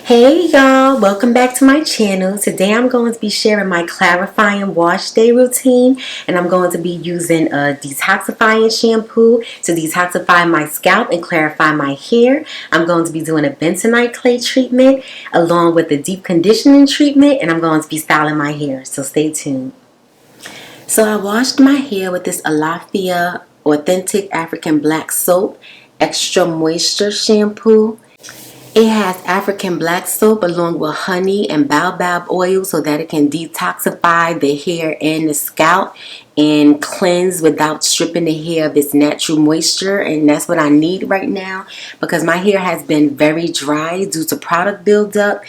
Hey y'all, welcome back to my channel. Today I'm going to be sharing my clarifying wash day routine, and I'm going to be using a detoxifying shampoo to detoxify my scalp and clarify my hair. I'm going to be doing a bentonite clay treatment along with a deep conditioning treatment, and I'm going to be styling my hair, so stay tuned. So I washed my hair with this Alafia Authentic African Black Soap Extra Moisture Shampoo. It has African black soap along with honey and baobab oil so that it can detoxify the hair and the scalp and cleanse without stripping the hair of its natural moisture. And that's what I need right now because my hair has been very dry due to product buildup.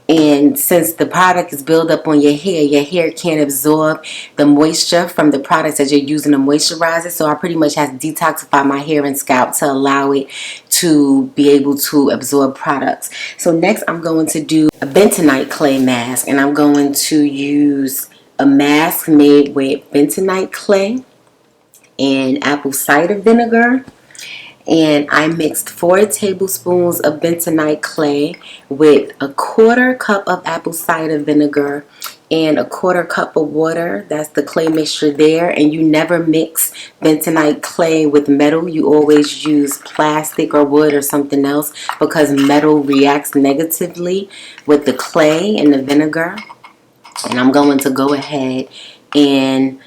And since the product is built up on your hair can't absorb the moisture from the products that you're using to moisturize it. So I pretty much have to detoxify my hair and scalp to allow it to be able to absorb products. So next I'm going to do a bentonite clay mask, and I'm going to use a mask made with bentonite clay and apple cider vinegar. And I mixed 4 tablespoons of bentonite clay with a 1/4 cup of apple cider vinegar and a 1/4 cup of water. That's the clay mixture there. And you never mix bentonite clay with metal. You always use plastic or wood or something else because metal reacts negatively with the clay and the vinegar. And I'm going to go ahead and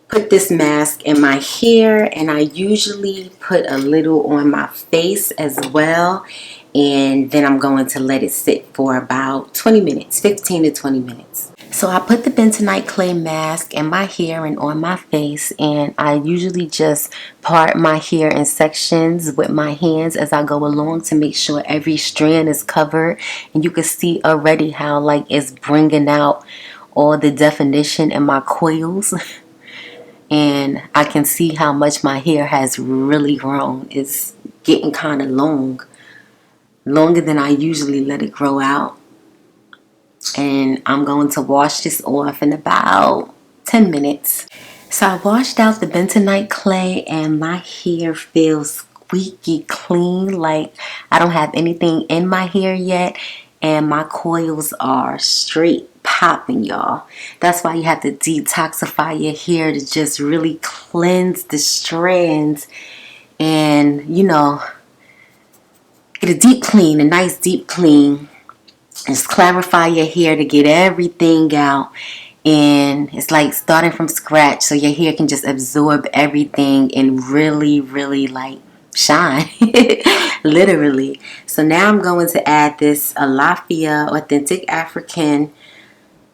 put this mask in my hair, and I usually put a little on my face as well, and then I'm going to let it sit for about 20 minutes, 15 to 20 minutes. So I put the bentonite clay mask in my hair and on my face, and I usually just part my hair in sections with my hands as I go along to make sure every strand is covered. And you can see already how like it's bringing out all the definition in my coils. And I can see how much my hair has really grown. It's getting kind of long. Longer than I usually let it grow out. And I'm going to wash this off in about 10 minutes. So I washed out the bentonite clay and my hair feels squeaky clean. Like I don't have anything in my hair yet. And my coils are straight popping, y'all. That's why you have to detoxify your hair to just really cleanse the strands and, you know, get a deep clean, a nice deep clean. Just clarify your hair to get everything out. And it's like starting from scratch so your hair can just absorb everything and really, really like shine. Literally. So now I'm going to add this Alafia Authentic African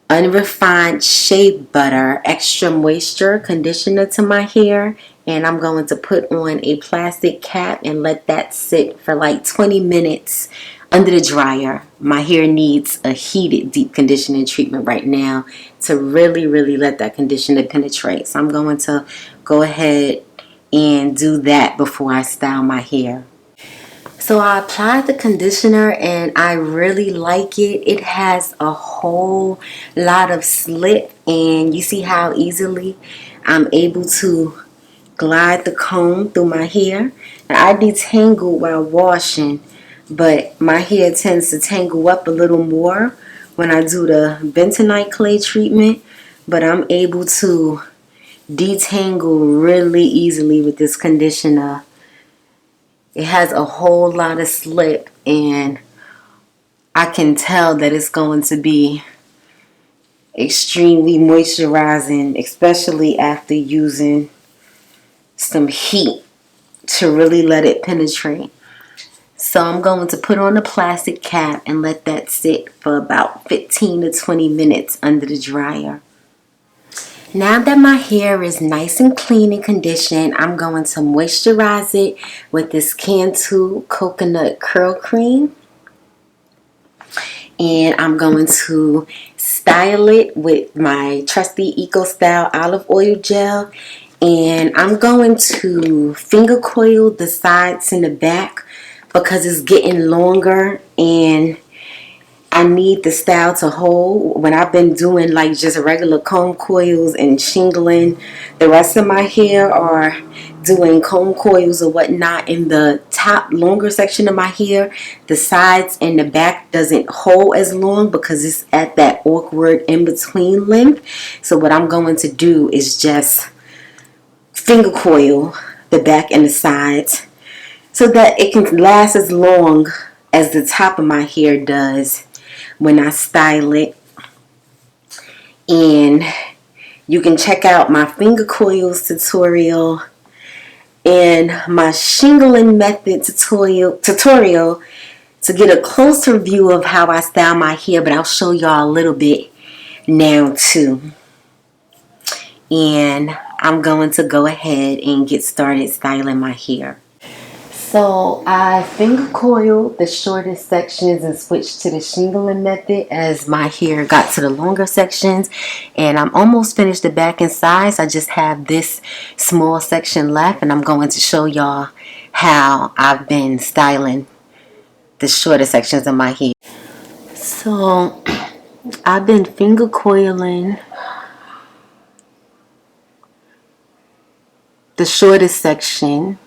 Unrefined Shea Butter Extra Moisture Conditioner to my hair. And I'm going to put on a plastic cap and let that sit for like 20 minutes under the dryer. My hair needs a heated deep conditioning treatment right now to really, really let that conditioner penetrate. So I'm going to go ahead and do that before I style my hair. So I applied the conditioner and I really like it. It has a whole lot of slip, and you see how easily I'm able to glide the comb through my hair. And I detangle while washing, but my hair tends to tangle up a little more when I do the bentonite clay treatment. But I'm able to detangle really easily with this conditioner. It has a whole lot of slip, and I can tell that it's going to be extremely moisturizing, especially after using some heat to really let it penetrate. So I'm going to put on the plastic cap and let that sit for about 15 to 20 minutes under the dryer. Now that my hair is nice and clean and conditioned, I'm going to moisturize it with this Cantu Coconut Curl Cream. And I'm going to style it with my trusty Eco Style Olive Oil Gel. And I'm going to finger coil the sides and the back because it's getting longer and I need the style to hold. When I've been doing like just regular comb coils and shingling the rest of my hair, or doing comb coils or whatnot in the top longer section of my hair, the sides and the back doesn't hold as long because it's at that awkward in-between length. So what I'm going to do is just finger coil the back and the sides so that it can last as long as the top of my hair does when I style it. And you can check out my finger coils tutorial and my shingling method tutorial to get a closer view of how I style my hair, but I'll show y'all a little bit now too. And I'm going to go ahead and get started styling my hair. So I finger coiled the shortest sections and switched to the shingling method as my hair got to the longer sections. And I'm almost finished the back and sides. I just have this small section left, and I'm going to show y'all how I've been styling the shorter sections of my hair. So I've been finger coiling the shortest section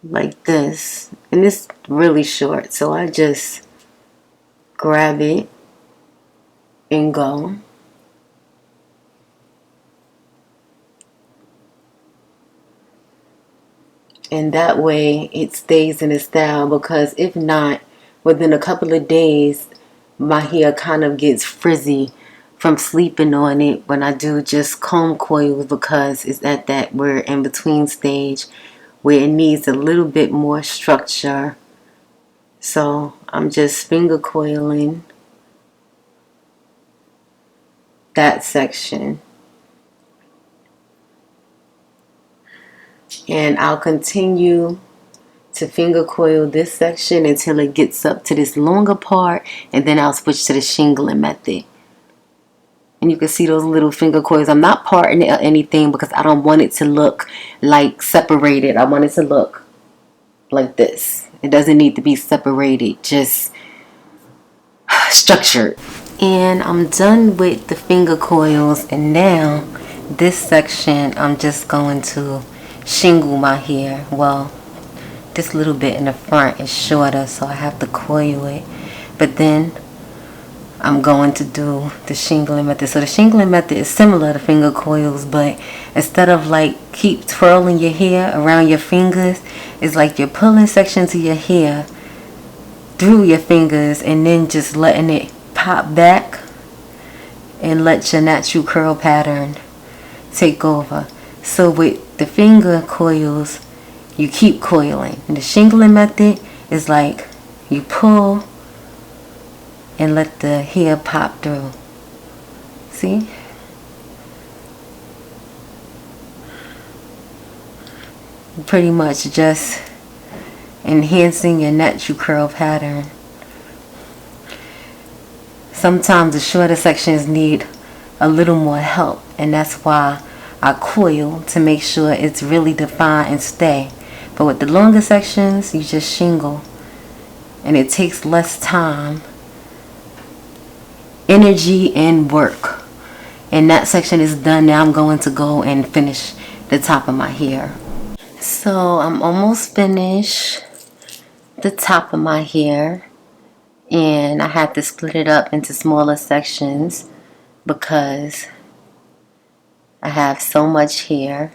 like this, and it's really short, so I just grab it and go. And that way it stays in the style, because if not, within a couple of days my hair kind of gets frizzy from sleeping on it when I do just comb coils, because it's at that we're in between stage where it needs a little bit more structure. So I'm just finger coiling that section. And I'll continue to finger coil this section until it gets up to this longer part, and then I'll switch to the shingling method. And you can see those little finger coils. I'm not parting it or anything because I don't want it to look like separated. I want it to look like this. It doesn't need to be separated, just structured. And I'm done with the finger coils, and now this section I'm just going to shingle my hair. Well, this little bit in the front is shorter, so I have to coil it. But then I'm going to do the shingling method. So the shingling method is similar to finger coils, but instead of like keep twirling your hair around your fingers, it's like you're pulling sections of your hair through your fingers and then just letting it pop back and let your natural curl pattern take over. So with the finger coils, you keep coiling. And the shingling method is like you pull and let the hair pop through. See? Pretty much just enhancing your natural curl pattern. Sometimes the shorter sections need a little more help, and that's why I coil to make sure it's really defined and stay. But with the longer sections, you just shingle, and it takes less time, energy, and work. And that section is done. Now I'm going to go and finish the top of my hair. So I'm almost finished the top of my hair, and I have to split it up into smaller sections because I have so much hair.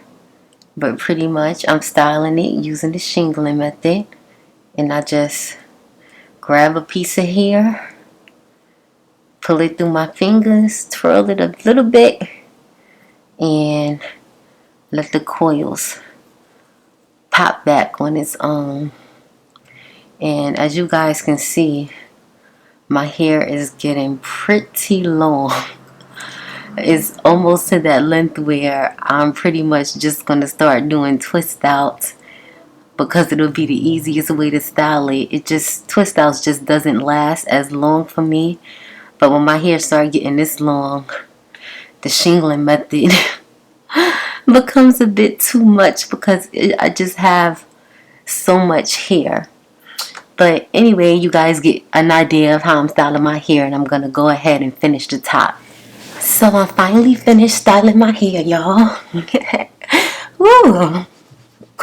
But pretty much I'm styling it using the shingling method, and I just grab a piece of hair, pull it through my fingers, twirl it a little bit, and let the coils pop back on its own. And as you guys can see, my hair is getting pretty long. It's almost to that length where I'm pretty much just going to start doing twist outs, because it'll be the easiest way to style it. Twist outs just doesn't last as long for me. But when my hair starts getting this long, the shingling method becomes a bit too much because I just have so much hair. But anyway, you guys get an idea of how I'm styling my hair, and I'm going to go ahead and finish the top. So I finally finished styling my hair, y'all. Woo!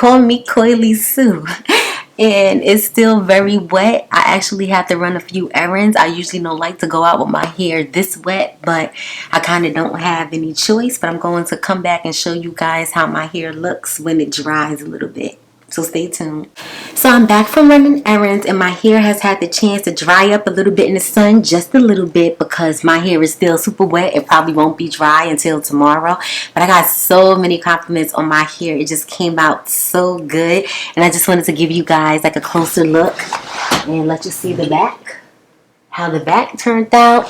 Call me Coily Sue. And it's still very wet. I actually have to run a few errands. I usually don't like to go out with my hair this wet, but I kind of don't have any choice. But I'm going to come back and show you guys how my hair looks when it dries a little bit. So stay tuned. So I'm back from running errands, and my hair has had the chance to dry up a little bit in the sun, just a little bit, because my hair is still super wet. It probably won't be dry until tomorrow. But I got so many compliments on my hair. It just came out so good. And I just wanted to give you guys like a closer look and let you see the back, how the back turned out.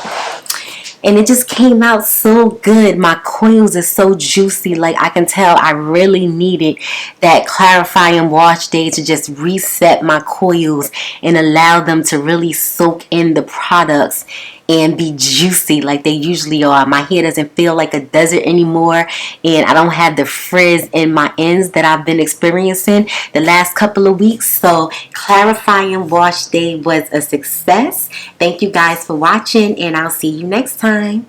And it just came out so good. My coils are so juicy. Like, I can tell I really needed that clarifying wash day to just reset my coils and allow them to really soak in the products and be juicy like they usually are. My hair doesn't feel like a desert anymore, and I don't have the frizz in my ends that I've been experiencing the last couple of weeks. So clarifying wash day was a success. Thank you guys for watching, and I'll see you next time.